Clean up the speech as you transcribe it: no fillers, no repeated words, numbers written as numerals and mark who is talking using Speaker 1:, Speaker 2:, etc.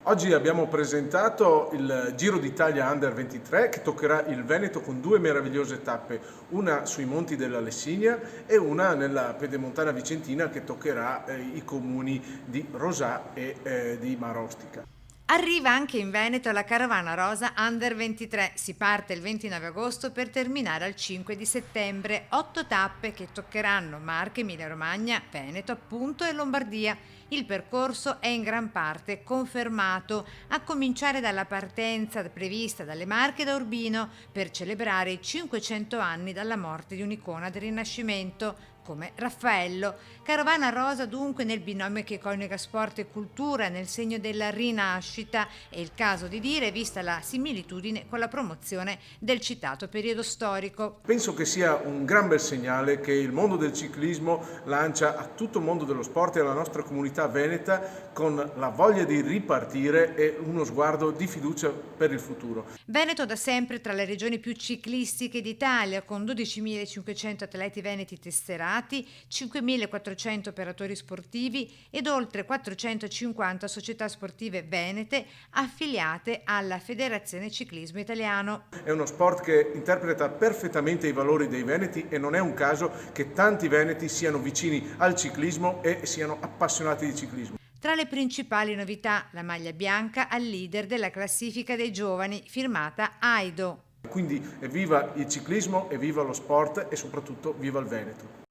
Speaker 1: Oggi abbiamo presentato il Giro d'Italia Under 23 che toccherà il Veneto con due meravigliose tappe, una sui monti della Lessigna e una nella pedemontana vicentina che toccherà i comuni di Rosà e di Marostica.
Speaker 2: Arriva anche in Veneto la carovana rosa Under 23. Si parte il 29 agosto per terminare al 5 di settembre. 8 tappe che toccheranno Marche, Emilia-Romagna, Veneto appunto e Lombardia. Il percorso è in gran parte confermato, a cominciare dalla partenza prevista dalle Marche da Urbino per celebrare i 500 anni dalla morte di un'icona del Rinascimento come Raffaello. Carovana rosa dunque nel binomio che coniuga sport e cultura nel segno della rinascita, è il caso di dire vista la similitudine con la promozione del citato periodo storico.
Speaker 1: Penso che sia un gran bel segnale che il mondo del ciclismo lancia a tutto il mondo dello sport e alla nostra comunità veneta con la voglia di ripartire e uno sguardo di fiducia per il futuro.
Speaker 2: Veneto da sempre tra le regioni più ciclistiche d'Italia, con 12.500 atleti veneti tesserati, 5.400 operatori sportivi ed oltre 450 società sportive venete affiliate alla Federazione Ciclismo Italiano.
Speaker 1: È uno sport che interpreta perfettamente i valori dei veneti e non è un caso che tanti veneti siano vicini al ciclismo e siano appassionati di ciclismo.
Speaker 2: Tra le principali novità, la maglia bianca al leader della classifica dei giovani, firmata Aido.
Speaker 1: Quindi viva il ciclismo e viva lo sport e soprattutto viva il Veneto.